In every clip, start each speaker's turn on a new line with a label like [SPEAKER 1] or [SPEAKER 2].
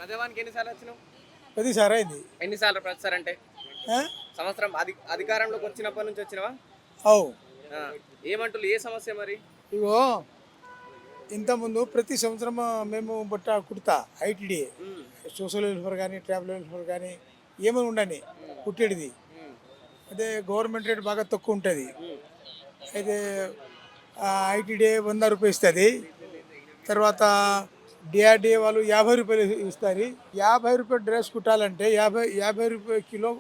[SPEAKER 1] ప్రజావానికి ఎన్నిసార్లు వచ్చినావు?
[SPEAKER 2] 10 సార్లు అయింది.
[SPEAKER 1] ఎన్నిసార్లు ప్రతిసారి అంటే
[SPEAKER 2] ఆ?
[SPEAKER 1] సంవత్సరం అధికారంలోకి వచ్చినప్పటి నుంచి వచ్చినావా?
[SPEAKER 2] అవు
[SPEAKER 1] ఆ, ఏమంటులు ఏ సమస్య మరి?
[SPEAKER 2] ఇగో ఇంతకుముందు ప్రతి సంవత్సరం మేము బట్ట కుడతా ఐటీడీ
[SPEAKER 1] ఉమ్,
[SPEAKER 2] సోషల్ వెల్ఫేర్ కానీ ట్రావెల్ వెల్ఫేర్ కానీ ఏమైనా ఉండని కుట్టేది.
[SPEAKER 1] ఉమ్,
[SPEAKER 2] అదే గవర్నమెంట్ రేట్ బాగా తక్కువ ఉంటుంది.
[SPEAKER 1] ఉమ్,
[SPEAKER 2] అయితే ఐటీడీ 100 రూపాయలు ఇస్తుంది. తర్వాత డిఆర్డిఏ వాళ్ళు 50 రూపాయలు ఇస్తారు. 50 రూపాయలు డ్రెస్ కుట్టాలంటే 50 రూపాయల కిలో.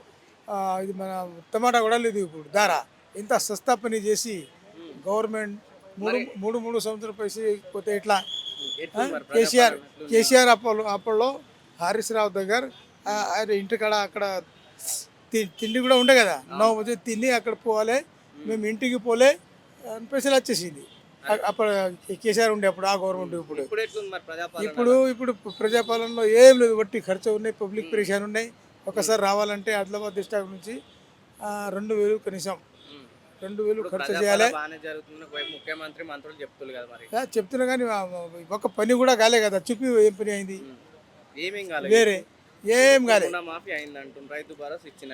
[SPEAKER 2] ఇది మన టమాటా కూడా లేదు ఇప్పుడు ధర. ఇంత సస్తా పని చేసి గవర్నమెంట్ మూడు సంవత్సరాలు పైసి పోతే ఎట్లా?
[SPEAKER 1] ఎట్లుంది మరి
[SPEAKER 2] కేసీఆర్
[SPEAKER 1] ప్రజాపాలన ఎట్లుంది?
[SPEAKER 2] కేసీఆర్ అప్పట్లో హరీష్ రావు దగ్గర ఆయన ఇంటికాడ అక్కడ తిండి కూడా ఉండే కదా. 9 బజే తిని అక్కడ పోవాలి, మేము ఇంటికి పోలే అని పైసలు వచ్చేసింది. అప్పుడు కేసీఆర్ ఉండే అప్పుడు ఆ గవర్నమెంట్. ఇప్పుడు
[SPEAKER 1] ఇప్పుడు ఎట్లుంది మరి ప్రజాపాలన?
[SPEAKER 2] ఇప్పుడు ప్రజాపాలనలో ఏం లేదు, వట్టి ఖర్చు ఉన్నాయి, పబ్లిక్ పరేషాన్ ఉన్నాయి. ఒకసారి రావాలంటే ఆదిలాబాద్ డిస్ట్రిక్ట్ నుంచి 2,000 కనీసం
[SPEAKER 1] ఉమ్.
[SPEAKER 2] 2,000 ఖర్చు
[SPEAKER 1] ప్రజాపాలన
[SPEAKER 2] చేయాలి.
[SPEAKER 1] బాగానే జరుగుతుంది, ఒకవైపు ముఖ్యమంత్రి మంత్రులు చెప్తున్నారు కదా మరి.
[SPEAKER 2] చెప్తున్నా కానీ ఒక పని కూడా కాలే కదా. చూపి ఏం పని అయింది?
[SPEAKER 1] ఉమ్. ఏమేం కాలేదు.
[SPEAKER 2] వేరే ఏం కాలే.
[SPEAKER 1] మాఫీ అయింది అంటుండ్రు, రైతు భరోసా ఇచ్చిన,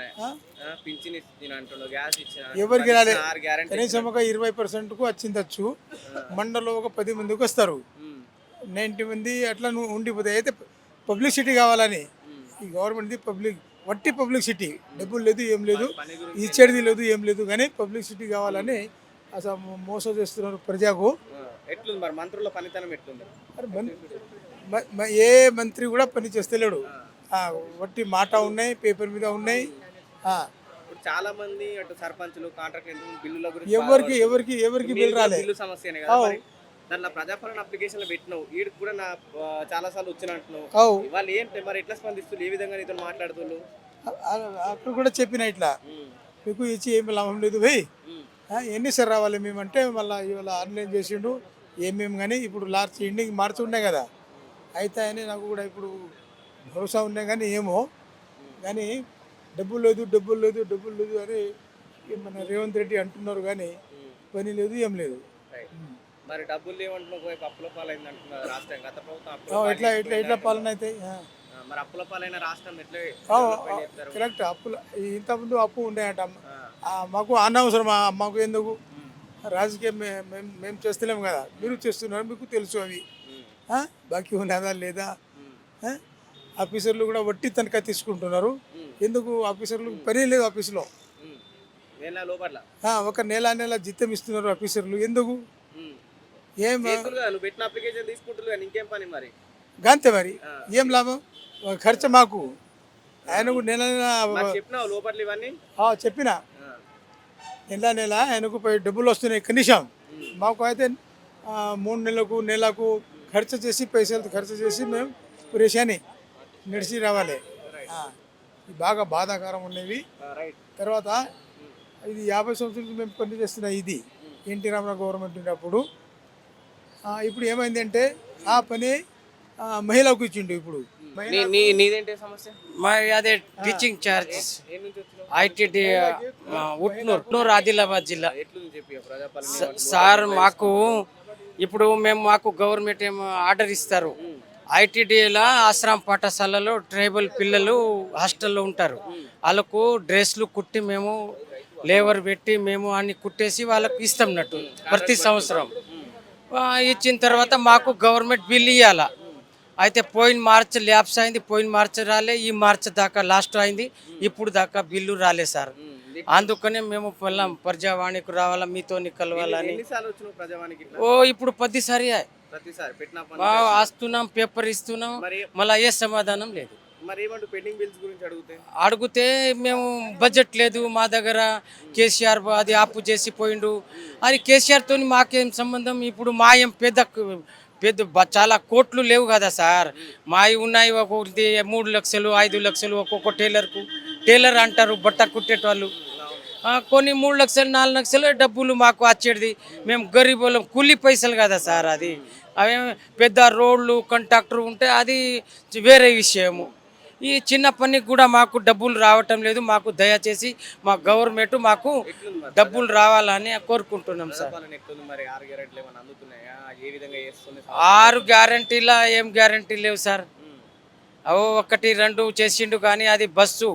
[SPEAKER 1] పింఛన్ ఇచ్చిన అంటుండ్రు, గ్యాస్ ఇచ్చిన,
[SPEAKER 2] ఎవరికి రాలే.
[SPEAKER 1] 6 గ్యారెంటీ.
[SPEAKER 2] కనీసం ఒక 20%కు వచ్చిందచ్చు. మండలంలో ఒక 10 మందికి వస్తారు, 90 మంది అట్లా ఉండిపోతాయి. అయితే పబ్లిసిటీ కావాలని ఈ గవర్నమెంట్ది వట్టి పబ్లిసిటీ. డబ్బులు లేదు, ఏం లేదు, ఇచ్చేది లేదు, ఏం లేదు, కానీ పబ్లిసిటీ కావాలని అసలు మోసం చేస్తున్నారు ప్రజకు.
[SPEAKER 1] ఎట్లుంది మరి మంత్రుల పనితనం ఎట్లుంది?
[SPEAKER 2] ఏ మంత్రి కూడా పని చేస్తలేడు. వట్టి మాట ఉన్నాయి, పేపర్ మీద ఉన్నాయి.
[SPEAKER 1] ఇప్పుడు చాలా మంది అటు సర్పంచులు కాంట్రాక్ట్ బిల్లుల గురించి
[SPEAKER 2] ఎవరికి బిల్ రాలే.
[SPEAKER 1] బిల్లు సమస్యనే కదా మరి. దాంట్లో ప్రజాపాలన అప్లికేషన్ పెట్టినావు, వీడికి కూడా నా చాలా సార్లు వచ్చిన అంటున్నావు. వాళ్ళు ఏంటి మరి ఎట్లా స్పందిస్తున్నారు, ఏ విధంగా నీతో మాట్లాడుతున్నారు?
[SPEAKER 2] అక్కడ కూడా చెప్పిన ఇట్లా మీకు ఇచ్చి ఏమి లాభం లేదు భయ్, ఎన్నిసార్లు రావాలి మేమంటే మళ్ళీ ఇవాళ ఆన్లైన్ చేసిండు ఏమేమి. కానీ ఇప్పుడు ఎండింగ్ మార్చి ఉన్నాయి కదా, అయితే అని నాకు కూడా ఇప్పుడు భరోసా ఉన్నాయి. కానీ ఏమో కానీ డబ్బులు లేదు అని మన రేవంత్ రెడ్డి అంటున్నారు. కానీ పని లేదు, ఏం లేదు.
[SPEAKER 1] మరి డబ్బులు లేవంటున్నావు, అప్పుల పాలైంది అంటున్నారు రాష్ట్రం. గత ప్రభుత్వం
[SPEAKER 2] ఎట్లా పాలన అయితే
[SPEAKER 1] మరి అప్పుల పాలైన రాష్ట్రం ఎట్లా
[SPEAKER 2] కరెక్ట్. ఇంతకుముందు అప్పు ఉండేట. మాకు అనవసరం, మాకు ఎందుకు రాజకీయం మేము చేస్తలేము కదా, మీరు చేస్తున్నారు, మీకు తెలుసు అవి. బాకీ ఉన్నదా లేదా? ఆఫీసర్లు కూడా వట్టి తనఖా తీసుకుంటున్నారు. ఎందుకు? ఆఫీసర్లు పని లేదు ఆఫీసులో. ఒక నెల జీతం ఇస్తున్నారు ఆఫీసర్లు. ఎందుకు? ఏం
[SPEAKER 1] పెట్టిన అప్లికేషన్ తీసుకుంటున్నారు, ఇంకేం పని మరి?
[SPEAKER 2] గంతే మరి, ఏం లాభం? ఖర్చు మాకు. ఆయనకు నెల
[SPEAKER 1] చెప్పినావు లోపల ఇవన్నీ
[SPEAKER 2] చెప్పిన నెల ఆయనకు డబ్బులు వస్తున్నాయి కనీసం. మాకు అయితే 3 నెలకు ఖర్చు చేసి పైసలు ఖర్చు చేసి మేము పరేషాని నడిచి రావాలి. బాగా బాధాకరం ఉన్నవి. తర్వాత ఇది 50 సంవత్సరాలు మేము పని చేస్తున్నాం. ఇది ఎన్టీ రామారావు గవర్నమెంట్ ఉన్నప్పుడు. ఇప్పుడు ఏమైందంటే ఆ పని మహిళకు ఇచ్చిండు. ఇప్పుడు
[SPEAKER 1] నీదేంటి సమస్య?
[SPEAKER 3] అదే teaching charges ITD Utnoor Adilabad జిల్లా. సార్ మాకు ఇప్పుడు మాకు గవర్నమెంట్ ఏమో ఆర్డర్ ఇస్తారు. ఐటీడీలో ఆశ్రమ పాఠశాలలో ట్రైబల్ పిల్లలు హాస్టల్లో ఉంటారు. వాళ్ళకు డ్రెస్లు కుట్టి మేము లేబర్ పెట్టి మేము అన్ని కుట్టేసి వాళ్ళకు ఇస్తామన్నట్టు ప్రతి సంవత్సరం. ఇచ్చిన తర్వాత మాకు గవర్నమెంట్ బిల్ ఇవ్వాల. అయితే పోయిన మార్చి ల్యాప్స్ అయింది, పోయిన మార్చి రాలే, ఈ మార్చి దాకా లాస్ట్ అయింది, ఇప్పుడు దాకా బిల్లు రాలే సార్. అందుకనే మేము ప్రజావాణికి రావాలా, మీతో కలవాలని. ఇప్పుడు 10 సారి వస్తున్నాం, పేపర్ ఇస్తున్నాం, మళ్ళీ ఏ సమాధానం లేదు. అడిగితే మేము బడ్జెట్ లేదు మా దగ్గర, కేసీఆర్ అది అప్పు చేసి పోయిండు. అది కేసీఆర్తో మాకేం సంబంధం? ఇప్పుడు మా ఏం పెద్ద చాలా కోట్లు లేవు కదా సార్. మావి ఉన్నాయి ఒక్కొక్కటి 3 లక్షలు 5 లక్షలు ఒక్కొక్క టైలర్ అంటారు బట్ట కుట్టేటోళ్ళు. కొన్ని 3 లక్షలు 4 లక్షలు డబ్బులు మాకు వచ్చేది. మేము గరీబులం, కూలి పైసలు కదా సార్. అది అవి పెద్ద రోడ్లు కాంట్రాక్టర్ ఉంటే అది వేరే విషయము. ఈ చిన్న పనికి కూడా మాకు డబ్బులు రావటం లేదు. మాకు దయచేసి మా గవర్నమెంట్ మాకు డబ్బులు రావాలని కోరుకుంటున్నాం సార్. 6 గ్యారంటీలా ఏం గ్యారంటీ లేవు సార్. అవో ఒకటి రెండు చేసిండు కానీ అది బస్సు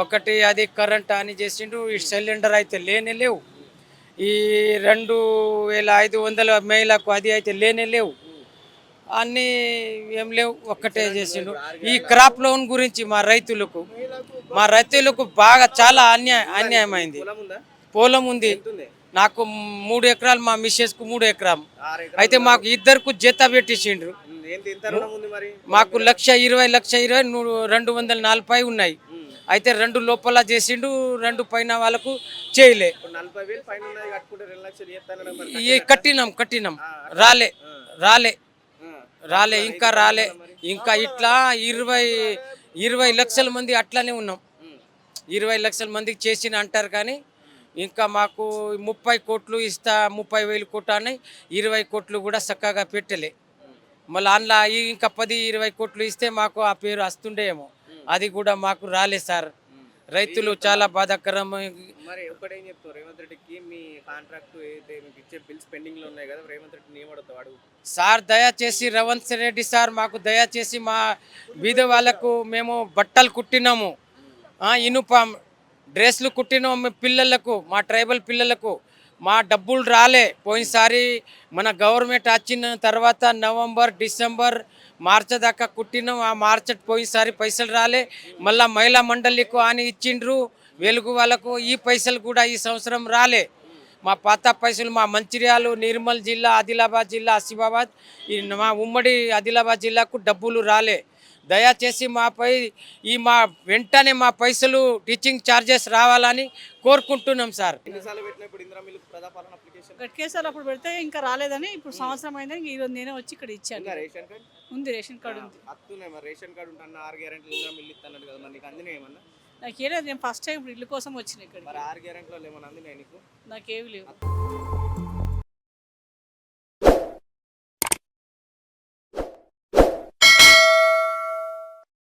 [SPEAKER 3] ఒకటి అది కరెంట్ అని చేసిండు. ఈ సిలిండర్ అయితే లేనే లేవు. ఈ 2500 మహిళకు అది అయితే లేనే లేవు. అన్నీ ఏం లేవు, ఒక్కటే చేసిండు. ఈ క్రాప్ లోన్ గురించి మా రైతులకు బాగా చాలా అన్యాయమైంది.
[SPEAKER 1] పొలం ఉందా?
[SPEAKER 3] పొలం ఉంది,
[SPEAKER 1] ఉంది.
[SPEAKER 3] నాకు 3 ఎకరాలు, మా మిస్సెస్కు 3 ఎకరాలు. అయితే మాకు ఇద్దరికి జత పెట్టించిండ్రు.
[SPEAKER 1] ఏంటి ఇంత రుణం ఉంది మరి?
[SPEAKER 3] మాకు 1,20,20 240 ఉన్నాయి. అయితే 2 లోపల చేసిండు, 2 పైన వాళ్ళకు చేయలే.
[SPEAKER 1] 40,000 పైన ఉన్నది కట్టుకుంటే 2 లక్షలు చేస్తానని మరి
[SPEAKER 3] కట్టినాం రాలే ఇంకా రాలే. ఇంకా ఇట్లా 20 లక్షల మంది అట్లానే ఉన్నాం. 20 లక్షల మందికి చేసిన అంటారు కానీ ఇంకా మాకు 30 కోట్లు ఇస్తా, 30,000 కోట్లు అని 20 కోట్లు కూడా చక్కగా పెట్టలే. మళ్ళీ అందులో ఇంకా 10-20 కోట్లు ఇస్తే మాకు ఆ పేరు వస్తుండేమో, అది కూడా మాకు రాలే సార్. రైతులు చాలా బాధాకరం.
[SPEAKER 1] మరి ఒకటేం చెప్తారు రేవంత్ రెడ్డికి, మీ కాంట్రాక్ట్ అయితే మీకు ఇచ్చే బిల్స్ పెండింగ్ లో ఉన్నాయి కదా, రేవంత్ రెడ్డిని ఏమడుగుతావు అడుగు.
[SPEAKER 3] సార్ దయచేసి రేవంత్ రెడ్డి సార్ మాకు దయచేసి మా బీద వాళ్ళకు మేము బట్టలు కుట్టినాము, యూనిఫామ్ డ్రెస్లు కుట్టినాము. మీ పిల్లలకు, మా ట్రైబల్ పిల్లలకు మా డబ్బులు రాలే. పోయినసారి మన గవర్నమెంట్ వచ్చిన తర్వాత నవంబర్, డిసెంబర్, మార్చి దాకా కుట్టినాం. ఆ మార్చి పోయినసారి పైసలు రాలే. మళ్ళీ మహిళా మండలికు అని ఇచ్చిండ్రు వెలుగు వాళ్ళకు. ఈ పైసలు కూడా ఈ సంవత్సరం రాలే. మా పాత పైసలు మా మంచిర్యాల, నిర్మల్ జిల్లా, ఆదిలాబాద్ జిల్లా, ఆసిఫాబాద్, ఈ మా ఉమ్మడి ఆదిలాబాద్ జిల్లాకు డబ్బులు రాలే. దయచేసి మాపై మా వెంటనే మా పైసలు టీచింగ్ ఛార్జెస్ రావాలని కోరుకుంటున్నాం సార్.
[SPEAKER 1] ఎన్నిసార్లు పెట్టినప్పుడు ఇందిరా మిల్లు ప్రజాపాలన అప్లికేషన్?
[SPEAKER 4] గట్కేసారి అప్పుడు పెడితే ఇంకా రాలేదని ఇప్పుడు సంవత్సరం అయిందని ఈరోజు నేనే వచ్చి ఇక్కడ ఇచ్చాను.
[SPEAKER 1] రేషన్ కార్డ్
[SPEAKER 4] ఉంది, రేషన్ కార్డు ఉంది.
[SPEAKER 1] వస్తున్నాయి మరి. రేషన్ కార్డు ఉంటాను 6 గ్యారెంటీలు ఇందిరా మిల్లు ఇస్తాను కదా, మరి నీకు అందినాయి ఏమన్నా?
[SPEAKER 4] నాకు ఏలేదు, నేను ఫస్ట్ టైం ఇప్పుడు ఇల్లు కోసం వచ్చిన ఇక్కడ.
[SPEAKER 1] మరి 6 గ్యారెంటీలో ఏమన్నా అందినాయి నీకు?
[SPEAKER 4] నాకేవి లేవు.